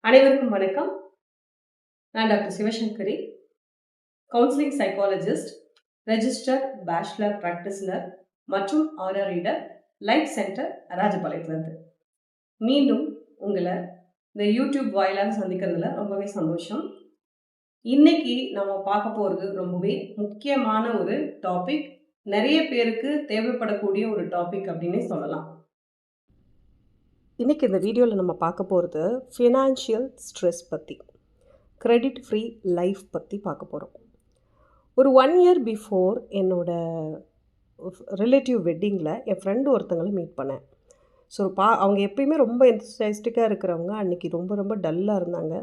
அனைவருக்கும் வணக்கம். நான் doctor Sivasankari, counselling psychologist, registered bachelor practitioner மற்றும் ஆரா ரீடர், லைஃப் சென்டர் ராஜபாளையத்துலேருந்து. மீண்டும் உங்களை இந்த யூடியூப் வாயிலாக சந்திக்கிறதுல ரொம்பவே சந்தோஷம். இன்னைக்கு நம்ம பார்க்க போகிறது ரொம்பவே முக்கியமான ஒரு டாபிக். நிறைய பேருக்கு தேவைப்படக்கூடிய ஒரு டாபிக் அப்படின்னே சொல்லலாம். இன்றைக்கி இந்த வீடியோவில் நம்ம பார்க்க போகிறது ஃபினான்ஷியல் ஸ்ட்ரெஸ் பற்றி, கிரெடிட் ஃப்ரீ லைஃப் பற்றி பார்க்க போகிறோம். ஒரு 1 இயர் பிஃபோர் என்னோடய ரிலேட்டிவ் வெட்டிங்கில் என் ஃப்ரெண்டு ஒருத்தங்களை மீட் பண்ணேன். ஸோ அவங்க எப்பயுமே ரொம்ப என்தூசியாஸ்டிக்காக இருக்கிறவங்க. அன்றைக்கி ரொம்ப டல்லாக இருந்தாங்க.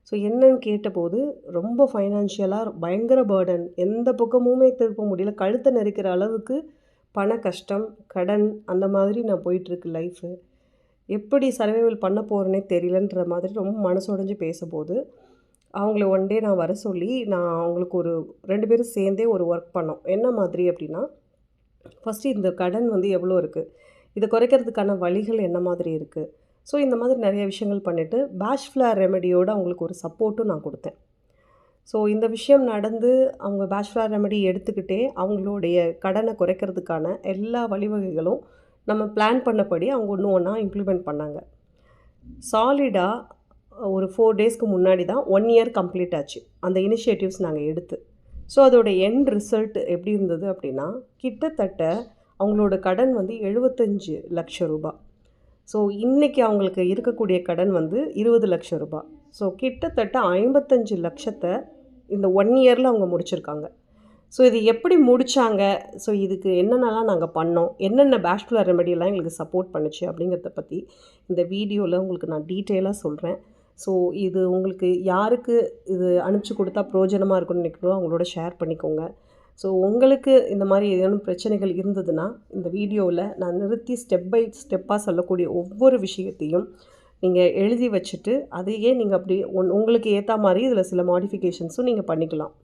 ஸோ என்னன்னு கேட்டபோது ரொம்ப ஃபைனான்ஷியலாக பயங்கர பேர்டன், எந்த பக்கமுமே திருப்ப முடியல, கழுத்தை நெரிக்கிற அளவுக்கு பண கஷ்டம், கடன், அந்த மாதிரி நான் போயிட்டுருக்கு லைஃபு. எப்படி சர்வைவல் பண்ண போகிறேனே தெரியலன்ற மாதிரி ரொம்ப மனசுடைஞ்சு பேசும்போது அவங்கள ஒன் டே நான் வர சொல்லி நான் அவங்களுக்கு ஒரு 2 பேரும் சேர்ந்தே ஒரு ஒர்க் பண்ணோம். என்ன மாதிரி அப்படின்னா, ஃபஸ்ட்டு இந்த கடன் வந்து எவ்வளோ இருக்குது, இதை குறைக்கிறதுக்கான வழிகள் என்ன மாதிரி இருக்குது, ஸோ இந்த மாதிரி நிறைய விஷயங்கள் பண்ணிவிட்டு பேஷ் ஃப்ளார் ரெமெடியோடு அவங்களுக்கு ஒரு சப்போர்ட்டும் நான் கொடுத்தேன். ஸோ இந்த விஷயம் நடந்து அவங்க பேஷ் ஃப்ளார் ரெமெடி எடுத்துக்கிட்டே அவங்களுடைய கடனை குறைக்கிறதுக்கான எல்லா வழிவகைகளும் நம்ம பிளான் பண்ணபடி அவங்க ஒன்று ஒன்றா இம்ப்ளிமெண்ட் பண்ணாங்க. சாலிடாக ஒரு 4 டேஸ்க்கு முன்னாடி தான் 1 இயர் கம்ப்ளீட் ஆச்சு அந்த இனிஷியேட்டிவ்ஸ் நாங்கள் எடுத்து. ஸோ அதோட எண்ட் ரிசல்ட் எப்படி இருந்தது அப்படின்னா, கிட்டத்தட்ட அவங்களோட கடன் வந்து 75 லட்சம் ரூபாய். ஸோ இன்றைக்கி அவங்களுக்கு இருக்கக்கூடிய கடன் வந்து 20 லட்சம் ரூபாய். ஸோ கிட்டத்தட்ட 55 லட்சத்தை இந்த 1 இயரில் அவங்க முடிச்சிருக்காங்க. ஸோ இது எப்படி முடித்தாங்க, ஸோ இதுக்கு என்னென்னலாம் நாங்கள் பண்ணோம், என்னென்ன பேஷ் ஃப்ளார் ரெமெடியெல்லாம் எங்களுக்கு சப்போர்ட் பண்ணுச்சு அப்படிங்கிறத பற்றி இந்த வீடியோவில் உங்களுக்கு நான் டீட்டெயிலாக சொல்கிறேன். ஸோ இது உங்களுக்கு யாருக்கு இது அனுப்பிச்சி கொடுத்தா பிரயோஜனமாக இருக்குன்னு நினைக்கிறோம் அவங்களோட ஷேர் பண்ணிக்கோங்க. ஸோ உங்களுக்கு இந்த மாதிரி ஏதேனும் பிரச்சனைகள் இருந்ததுன்னா இந்த வீடியோவில் நான் நிறுத்தி ஸ்டெப் பை ஸ்டெப்பாக சொல்லக்கூடிய ஒவ்வொரு விஷயத்தையும் நீங்கள் எழுதி வச்சுட்டு அதையே நீங்கள் அப்படி உங்களுக்கு ஏற்ற மாதிரி இதில் சில மாடிஃபிகேஷன்ஸும் நீங்கள் பண்ணிக்கலாம்.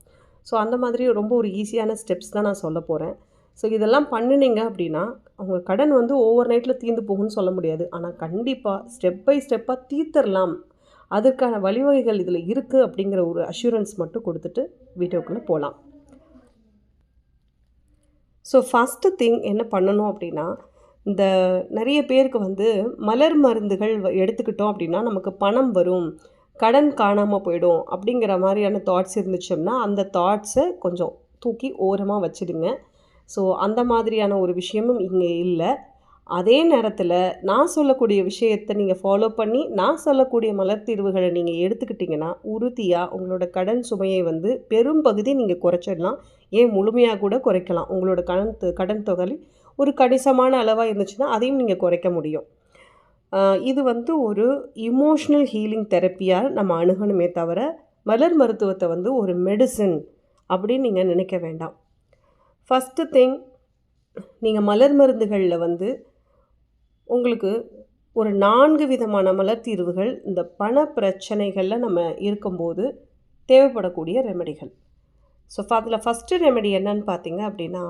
ஸோ அந்த மாதிரி ரொம்ப ஒரு ஈஸியான ஸ்டெப்ஸ் தான் நான் சொல்ல போகிறேன். ஸோ இதெல்லாம் பண்ணினீங்க அப்படின்னா அவங்க கடன் வந்து ஓவர் நைட்டில் தீர்ந்து போகும்னு சொல்ல முடியாது, ஆனால் கண்டிப்பாக ஸ்டெப் பை ஸ்டெப்பாக தீர்த்தரலாம், அதுக்கான வழிவகைகள் இதில் இருக்குது அப்படிங்கிற ஒரு அஷூரன்ஸ் மட்டும் கொடுத்துட்டு வீடியோக்குள்ளே போகலாம். ஸோ ஃபஸ்ட்டு திங் என்ன பண்ணணும் அப்படின்னா, இந்த நிறைய பேருக்கு வந்து மலர் மருந்துகள் எடுத்துக்கிட்டோம் அப்படின்னா நமக்கு பணம் வரும், கடன் காணாமல் போயிடும் அப்படிங்கிற மாதிரியான தாட்ஸ் இருந்துச்சோம்னா அந்த தாட்ஸை கொஞ்சம் தூக்கி ஓரமாக வச்சுடுங்க. ஸோ அந்த மாதிரியான ஒரு விஷயமும் இங்கே இல்லை. அதே நேரத்தில் நான் சொல்லக்கூடிய விஷயத்தை நீங்கள் ஃபாலோ பண்ணி நான் சொல்லக்கூடிய மலர் தீர்வுகளை நீங்கள் எடுத்துக்கிட்டிங்கன்னா உறுதியாக உங்களோட கடன் சுமையை வந்து பெரும் பகுதி நீங்கள் குறைச்சிடலாம், ஏன் முழுமையாக கூட குறைக்கலாம். உங்களோட கடன் தொகை ஒரு கணிசமான அளவாக இருந்துச்சுன்னா அதையும் நீங்கள் குறைக்க முடியும். இது வந்து ஒரு இமோஷ்னல் ஹீலிங் தெரப்பியாக நம்ம அணுகணுமே தவிர மலர் மருத்துவத்தை வந்து ஒரு மெடிசன் அப்படின்னு நீங்கள் நினைக்க வேண்டாம். ஃபஸ்ட்டு திங், நீங்கள் மலர் மருந்துகளில் வந்து உங்களுக்கு ஒரு 4 விதமான மலர் தீர்வுகள் இந்த பண பிரச்சனைகளில் நம்ம இருக்கும்போது தேவைப்படக்கூடிய ரெமெடிகள். ஸோ அதில் ஃபஸ்ட்டு ரெமெடி என்னன்னு பார்த்தீங்க அப்படின்னா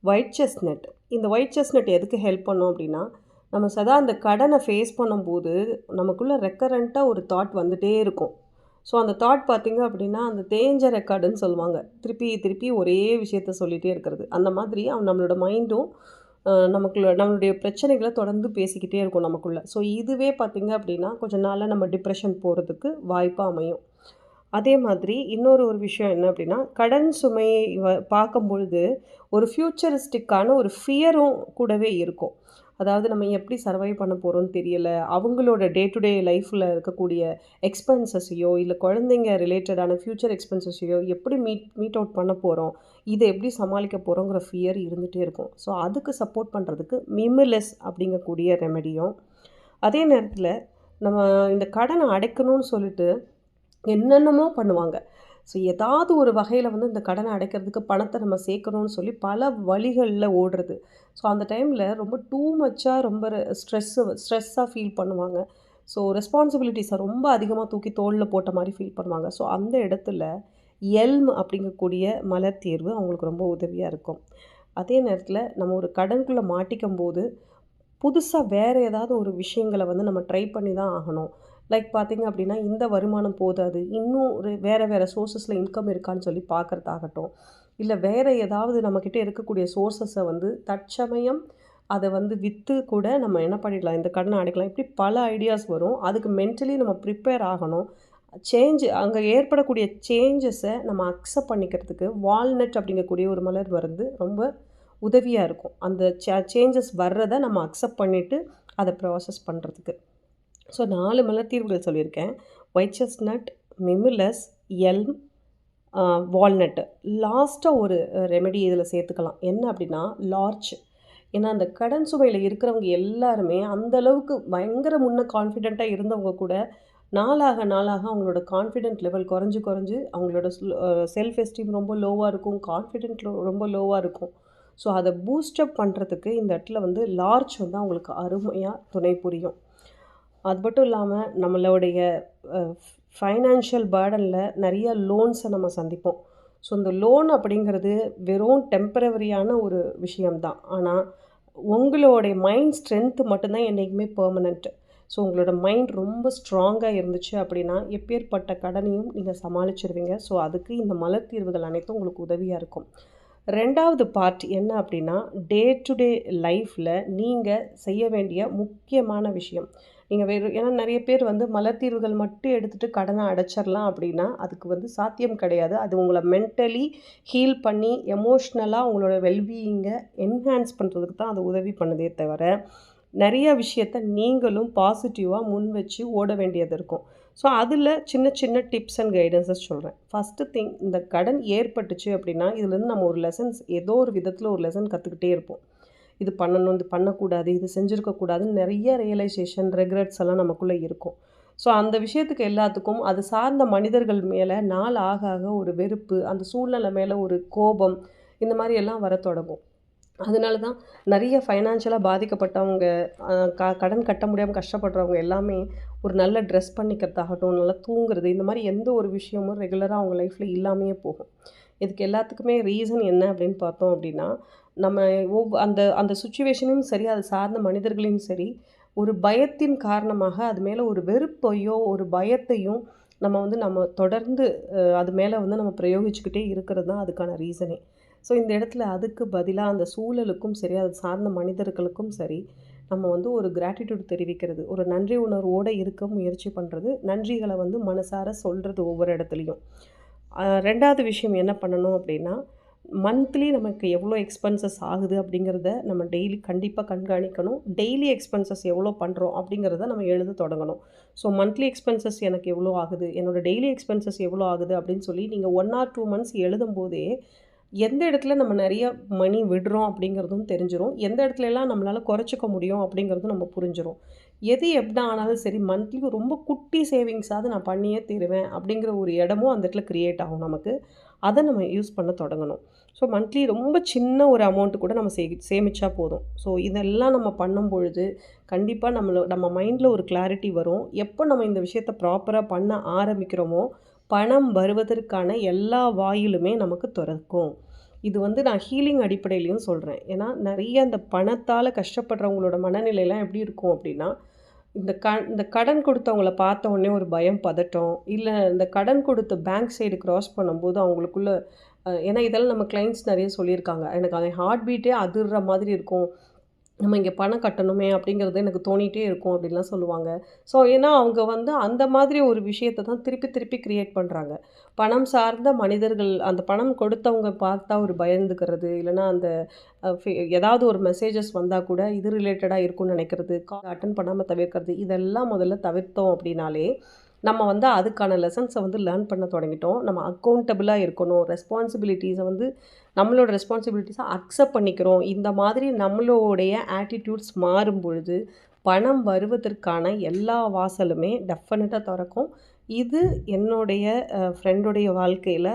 ஒயிட் செஸ்னட். இந்த ஒயிட் செஸ்னட் எதுக்கு ஹெல்ப் பண்ணோம் அப்படின்னா, நம்ம சதா அந்த கடனை ஃபேஸ் பண்ணும்போது நமக்குள்ளே ரெக்கரண்ட்டாக ஒரு தாட் வந்துகிட்டே இருக்கும். ஸோ அந்த தாட் பார்த்திங்க அப்படின்னா அந்த தேஞ்ச ரெக்கார்டுன்னு சொல்லுவாங்க, திருப்பி ஒரே விஷயத்த சொல்லிகிட்டே இருக்கிறது. அந்த மாதிரி நம்மளோட மைண்டும் நம்மளுடைய பிரச்சனைகளை தொடர்ந்து பேசிக்கிட்டே இருக்கும் நமக்குள்ளே. ஸோ இதுவே பார்த்திங்க அப்படின்னா கொஞ்சம் நாளில் நம்ம டிப்ரெஷன் போகிறதுக்கு வாய்ப்பாக அமையும். அதே மாதிரி இன்னொரு விஷயம் என்ன அப்படின்னா, கடன் சுமையை பார்க்கும்பொழுது ஒரு ஃப்யூச்சரிஸ்டிக்கான ஒரு ஃபியரும் கூடவே இருக்கும். அதாவது நம்ம எப்படி சர்வைவ் பண்ண போகிறோம்னு தெரியலை, அவங்களோட டே டு டே லைஃப்பில் இருக்கக்கூடிய எக்ஸ்பென்சஸையோ இல்லை குழந்தைங்க ரிலேட்டடான ஃப்யூச்சர் எக்ஸ்பென்சஸையோ எப்படி மீட் அவுட் பண்ண போகிறோம், இதை எப்படி சமாளிக்க போகிறோங்கிற ஃபியர் இருந்துகிட்டே இருக்கும். ஸோ அதுக்கு சப்போர்ட் பண்ணுறதுக்கு மிமிலஸ் அப்படிங்கக்கூடிய ரெமெடியும், அதே நேரத்தில் நம்ம இந்த கடனை அடைக்கணும்னு சொல்லிட்டு என்னென்னமோ பண்ணுவாங்க. ஸோ ஏதாவது ஒரு வகையில் வந்து இந்த கடனை அடைக்கிறதுக்கு பணத்தை நம்ம சேர்க்கணும்னு சொல்லி பல வழிகளில் ஓடுறது. ஸோ அந்த டைமில் ரொம்ப டூ மச்சாக ரொம்ப ஸ்ட்ரெஸ்ஸாக ஃபீல் பண்ணுவாங்க. ஸோ ரெஸ்பான்சிபிலிட்டிஸை ரொம்ப அதிகமாக தூக்கி தோளில் போட்ட மாதிரி ஃபீல் பண்ணுவாங்க. ஸோ அந்த இடத்துல எல்ம் அப்படிங்கக்கூடிய மலர் தீர்வு அவங்களுக்கு ரொம்ப உதவியாக இருக்கும். அதே நேரத்தில் நம்ம ஒரு கடனுக்குள்ளே மாட்டிக்கும் போது புதுசாக வேறு ஏதாவது ஒரு விஷயங்களை வந்து நம்ம ட்ரை பண்ணி தான் ஆகணும். லைக் பார்த்தீங்க அப்படின்னா, இந்த வருமானம் போதாது, இன்னும் வேறு வேறு சோர்ஸஸில் இன்கம் இருக்கான்னு சொல்லி பார்க்குறதாகட்டும், இல்லை வேறு ஏதாவது நம்மக்கிட்ட இருக்கக்கூடிய சோர்ஸஸை வந்து தற்சமயம் அதை வந்து விற்று கூட நம்ம என்ன பண்ணிடலாம், இந்த கடனை அடைக்கலாம். இப்படி பல ஐடியாஸ் வரும். அதுக்கு மென்டலி நம்ம ப்ரிப்பேர் ஆகணும். அங்கே ஏற்படக்கூடிய சேஞ்சஸை நம்ம அக்செப்ட் பண்ணிக்கிறதுக்கு வால்நட் அப்படிங்கக்கூடிய ஒரு மலர் மருந்து ரொம்ப உதவியாக இருக்கும். அந்த சேஞ்சஸ் வர்றதை நம்ம அக்செப்ட் பண்ணிவிட்டு அதை ப்ராசஸ் பண்ணுறதுக்கு. ஸோ 4 மலர் தீர்வுகள் சொல்லியிருக்கேன். White chestnut, mimulus, elm, walnut. லாஸ்ட்டாக ஒரு ரெமெடி இதில் சேர்த்துக்கலாம். என்ன அப்படின்னா லார்ச். ஏன்னா அந்த கடன் சுமையில் இருக்கிறவங்க எல்லாருமே அந்தளவுக்கு பயங்கர முன்ன கான்ஃபிடெண்ட்டாக இருந்தவங்க கூட நாளாக நாளாக அவங்களோட கான்ஃபிடென்ட் லெவல் குறைஞ்சு அவங்களோட செல்ஃப் எஸ்டீம் ரொம்ப லோவாக இருக்கும், கான்ஃபிடென்ட் ரொம்ப லோவாக இருக்கும். ஸோ அதை பூஸ்டப் பண்ணுறதுக்கு இந்த இடத்துல வந்து லார்ச் வந்து அவங்களுக்கு அருமையாக துணை புரியும். அது மட்டும் இல்லாமல் நம்மளுடைய ஃபைனான்ஷியல் பேர்டனில் நிறைய லோன்ஸை நம்ம சந்திப்போம். ஸோ இந்த லோன் அப்படிங்கிறது வெறும் டெம்பரவரியான ஒரு விஷயம்தான். ஆனால் உங்களுடைய மைண்ட் ஸ்ட்ரென்த்து மட்டும்தான் என்றைக்குமே பெர்மனெண்ட்டு. ஸோ உங்களோட மைண்ட் ரொம்ப ஸ்ட்ராங்காக இருந்துச்சு அப்படின்னா எப்பேற்பட்ட கடனையும் நீங்கள் சமாளிச்சிருவீங்க. ஸோ அதுக்கு இந்த மலர் தீர்வுகள் அனைத்தும் உங்களுக்கு உதவியாக இருக்கும். 2வது பார்ட் என்ன அப்படின்னா, டே டு டே லைஃப்பில் நீங்கள் செய்ய வேண்டிய முக்கியமான விஷயம். நீங்கள் ஏன்னா நிறைய பேர் வந்து மலர் தீர்வுகள் மட்டும் எடுத்துகிட்டு கடனை அடைச்சிடலாம் அப்படின்னா அதுக்கு வந்து சாத்தியம் கிடையாது. அது உங்களை மென்டலி ஹீல் பண்ணி எமோஷ்னலாக உங்களோட வெல்பீயிங்கை என்ஹான்ஸ் பண்ணுறதுக்கு தான் அது உதவி பண்ணுதே தவிர, நிறைய விஷயத்த நீங்களும் பாசிட்டிவாக முன் வச்சு ஓட வேண்டியது இருக்கும். ஸோ அதில் சின்ன சின்ன டிப்ஸ் அண்ட் கைடன்ஸஸ் சொல்கிறேன். ஃபஸ்ட்டு திங், இந்த கடன் ஏற்பட்டுச்சு அப்படின்னா இதுலேருந்து நம்ம ஒரு லெசன்ஸ் ஏதோ ஒரு விதத்தில் ஒரு லெசன் கற்றுக்கிட்டே இருப்போம். இது பண்ணணும், இது பண்ணக்கூடாது, இது செஞ்சுருக்கக்கூடாதுன்னு நிறைய ரியலைசேஷன், ரெக்ரெட்ஸ் எல்லாம் நமக்குள்ளே இருக்கும். ஸோ அந்த விஷயத்துக்கு எல்லாத்துக்கும் அது சார்ந்த மனிதர்கள் மேலே நாள் ஆக ஆக ஒரு வெறுப்பு, அந்த சூழ்நிலை மேலே ஒரு கோபம், இந்த மாதிரி எல்லாம் வர தொடங்கும். அதனால தான் நிறைய ஃபைனான்ஷியலாக பாதிக்கப்பட்டவங்க, கடன் கட்ட முடியாமல் கஷ்டப்படுறவங்க எல்லாமே ஒரு நல்ல ட்ரெஸ் பண்ணிக்கிறதாகட்டும், நல்லா தூங்குறது, இந்த மாதிரி எந்த ஒரு விஷயமும் ரெகுலராக அவங்க லைஃப்பில் இல்லாமையே போகும். இதுக்கு எல்லாத்துக்குமே ரீசன் என்ன அப்படின்னு பார்த்தோம் அப்படின்னா, நம்ம அந்த அந்த சுச்சுவேஷனையும் சரி, அது சார்ந்த மனிதர்களையும் சரி, ஒரு பயத்தின் காரணமாக அது மேலே ஒரு வெறுப்பையோ ஒரு பயத்தையும் நம்ம தொடர்ந்து அது மேலே வந்து நம்ம பிரயோகிச்சுக்கிட்டே இருக்கிறது தான் அதுக்கான ரீசனே. ஸோ இந்த இடத்துல அதுக்கு பதிலாக அந்த சூழலுக்கும் சரி, அது சார்ந்த மனிதர்களுக்கும் சரி, நம்ம வந்து ஒரு கிராட்டிடியூட் தெரிவிக்கிறது, ஒரு நன்றி உணர்வோடு இருக்க முயற்சி பண்ணுறது, நன்றிகளை வந்து மனசார சொல்கிறது ஒவ்வொரு இடத்துலையும். 2வது விஷயம் என்ன பண்ணணும் அப்படின்னா, மந்த்லி நமக்கு எவ்வளோ எக்ஸ்பென்சஸ் ஆகுது அப்படிங்கிறத நம்ம டெய்லி கண்டிப்பாக கண்காணிக்கணும். டெய்லி எக்ஸ்பென்சஸ் எவ்வளோ பண்ணுறோம் அப்படிங்கிறத நம்ம எழுத தொடங்கணும். ஸோ மந்த்லி எக்ஸ்பென்சஸ் எனக்கு எவ்வளோ ஆகுது, என்னோடய டெய்லி எக்ஸ்பென்சஸ் எவ்வளோ ஆகுது அப்படின்னு சொல்லி நீங்கள் 1 or 2 months எழுதும்போதே எந்த இடத்துல நம்ம நிறைய மணி விடுறோம் அப்படிங்கிறதும் தெரிஞ்சிடும், எந்த இடத்துலலாம் நம்மளால் குறைச்சிக்க முடியும் அப்படிங்கிறதும் நம்ம புரிஞ்சிடும். எது எப்படி ஆனாலும் சரி, மந்த்லி ரொம்ப குட்டி சேவிங்ஸாவது நான் பண்ணியே தீருவேன் அப்படிங்கிற ஒரு இடமும் அந்த இடத்துல க்ரியேட் ஆகும் நமக்கு. அதை நம்ம யூஸ் பண்ண தொடங்கணும். ஸோ மந்த்லி ரொம்ப சின்ன ஒரு அமௌண்ட்டு கூட நம்ம சேமித்தா போதும். ஸோ இதெல்லாம் நம்ம பண்ணும் பொழுது கண்டிப்பாக நம்ம மைண்டில் ஒரு கிளாரிட்டி வரும். எப்போ நம்ம இந்த விஷயத்தை ப்ராப்பராக பண்ண ஆரம்பிக்கிறோமோ பணம் வருவதற்கான எல்லா வாயிலுமே நமக்கு திறக்கும். இது வந்து நான் ஹீலிங் அடிப்படையிலையும் சொல்கிறேன். ஏன்னா நிறைய அந்த பணத்தால் கஷ்டப்படுறவங்களோட மனநிலையெல்லாம் எப்படி இருக்கும் அப்படின்னா, இந்த கடன் கொடுத்தவங்கள பார்த்த உடனே ஒரு பயம், பதட்டம், இல்லை இந்த கடன் கொடுத்த பேங்க் சைடு க்ராஸ் பண்ணும்போது அவங்களுக்குள்ள ஏன்னா இதெல்லாம் நம்ம கிளைண்ட்ஸ் நிறைய சொல்லியிருக்காங்க. எனக்கு அந்த ஹார்ட் பீட்டே அதிர்ற மாதிரி இருக்கும், நம்ம இங்கே பணம் கட்டணுமே அப்படிங்கிறது எனக்கு தோணிகிட்டே இருக்கும் அப்படின்லாம் சொல்லுவாங்க. ஸோ ஏன்னா அவங்க வந்து அந்த மாதிரி ஒரு விஷயத்தை தான் திருப்பி திருப்பி க்ரியேட் பண்ணுறாங்க. பணம் சார்ந்த மனிதர்கள், அந்த பணம் கொடுத்தவங்க பார்த்தா ஒரு பயந்துக்கிறது, இல்லைனா அந்த ஏதாவது ஒரு மெசேஜஸ் வந்தால் கூட இது ரிலேட்டடாக இருக்கும்னு நினைக்கிறது, கால் அட்டன் பண்ணாமல் தவிர்க்கிறது, இதெல்லாம் முதல்ல தவிர்த்தோம் அப்படின்னாலே நம்ம வந்து அதுக்கான லெசன்ஸை வந்து லேர்ன் பண்ண தொடங்கிட்டோம். நம்ம அக்கௌண்டபிளாக இருக்கணும், ரெஸ்பான்சிபிலிட்டிஸை வந்து நம்மளோட ரெஸ்பான்சிபிலிட்டிஸை அக்செப்ட் பண்ணிக்கிறோம். இந்த மாதிரி நம்மளுடைய ஆட்டிடியூட்ஸ் மாறும் பொழுது பணம் வருவதற்கான எல்லா வாசலுமே டெஃபினட்டாக திறக்கும். இது என்னுடைய ஃப்ரெண்டுடைய வாழ்க்கையில்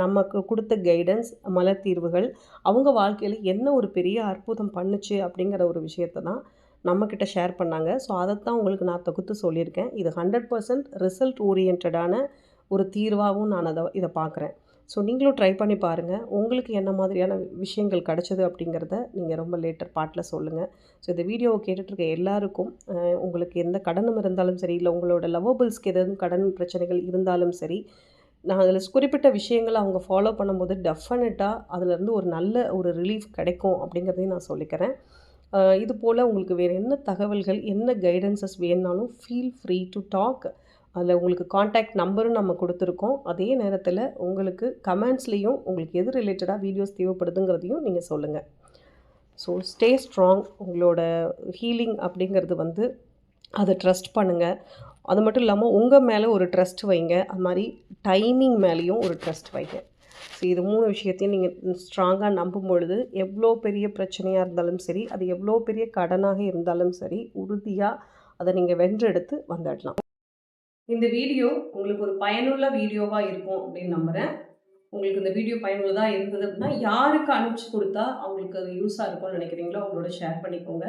நமக்கு கொடுத்த கைடன்ஸ், மலர் தீர்வுகள் அவங்க வாழ்க்கையில் என்ன ஒரு பெரிய அற்புதம் பண்ணுச்சு அப்படிங்கிற ஒரு விஷயத்தை தான் நம்மக்கிட்ட ஷேர் பண்ணாங்க. ஸோ அதைத்தான் உங்களுக்கு நான் தொகுத்து சொல்லியிருக்கேன். இது 100% ரிசல்ட் ஓரியன்டான ஒரு தீர்வாகவும் நான் இதை பார்க்குறேன். ஸோ நீங்களும் ட்ரை பண்ணி பாருங்கள். உங்களுக்கு என்ன மாதிரியான விஷயங்கள் கிடைச்சது அப்படிங்கிறத நீங்கள் ரொம்ப லேட்டர் பார்ட்டில் சொல்லுங்கள். ஸோ இந்த வீடியோவை கேட்டுட்ருக்க எல்லாருக்கும் உங்களுக்கு எந்த கடனும் இருந்தாலும் சரி, இல்லை உங்களோட லவ்வபிள்ஸ்க்கு எதுவும் கடன் பிரச்சனைகள் இருந்தாலும் சரி, நான் அதில் குறிப்பிட்ட விஷயங்கள அவங்க ஃபாலோ பண்ணும்போது டெஃபினட்டாக அதிலேருந்து ஒரு நல்ல ஒரு ரிலீஃப் கிடைக்கும் அப்படிங்கிறதையும் நான் சொல்லிக்கிறேன். இது போல் உங்களுக்கு வேறு என்ன தகவல்கள், என்ன கைடன்ஸஸ் வேணுனாலும் ஃபீல் ஃப்ரீ டு டாக். அதில் உங்களுக்கு கான்டாக்ட் நம்பரும் நம்ம கொடுத்துருக்கோம். அதே நேரத்தில் உங்களுக்கு கமெண்ட்ஸ்லேயும் உங்களுக்கு எது ரிலேட்டடாக வீடியோஸ் தேவைப்படுதுங்கிறதையும் நீங்கள் சொல்லுங்கள். So stay strong. உங்களோட ஹீலிங் அப்படிங்கிறது வந்து அதை ட்ரஸ்ட் பண்ணுங்கள். அது மட்டும் இல்லாமல் உங்கள் மேலே ஒரு ட்ரஸ்ட் வைங்க. அது மாதிரி டைமிங் மேலேயும் ஒரு ட்ரஸ்ட் வைங்க. ஸோ இது 3 விஷயத்தையும் நீங்கள் ஸ்ட்ராங்காக நம்பும் பொழுது எவ்வளோ பெரிய பிரச்சனையாக இருந்தாலும் சரி, அது எவ்வளோ பெரிய கடனாக இருந்தாலும் சரி, உறுதியாக அதை நீங்கள் வென்றெடுத்து வந்துடலாம். இந்த வீடியோ உங்களுக்கு ஒரு பயனுள்ள வீடியோவாக இருக்கும் அப்படின்னு நம்புகிறேன். உங்களுக்கு இந்த வீடியோ பயனுள்ளதாக இருந்தது அப்படின்னா, யாருக்கு அனுப்பிச்சு கொடுத்தா அவங்களுக்கு அது யூஸாக இருக்கும்னு நினைக்கிறீங்களோ அவங்களோட ஷேர் பண்ணிக்கோங்க.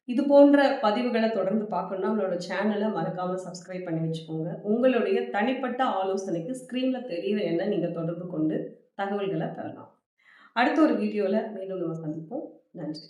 இது போன்ற பதிவுகளை தொடர்ந்து பார்க்கணும்னா நம்மளோட சேனலை மறக்காமல் சப்ஸ்கிரைப் பண்ணி வச்சுக்கோங்க. உங்களுடைய தனிப்பட்ட ஆலோசனைக்கு ஸ்க்ரீனில் தெரிகிற எண்ணை நீங்கள் தொடர்பு கொண்டு தகவல்களை பெறலாம். அடுத்த ஒரு வீடியோவில் மீண்டும் நம்ம சந்திப்போம். நன்றி.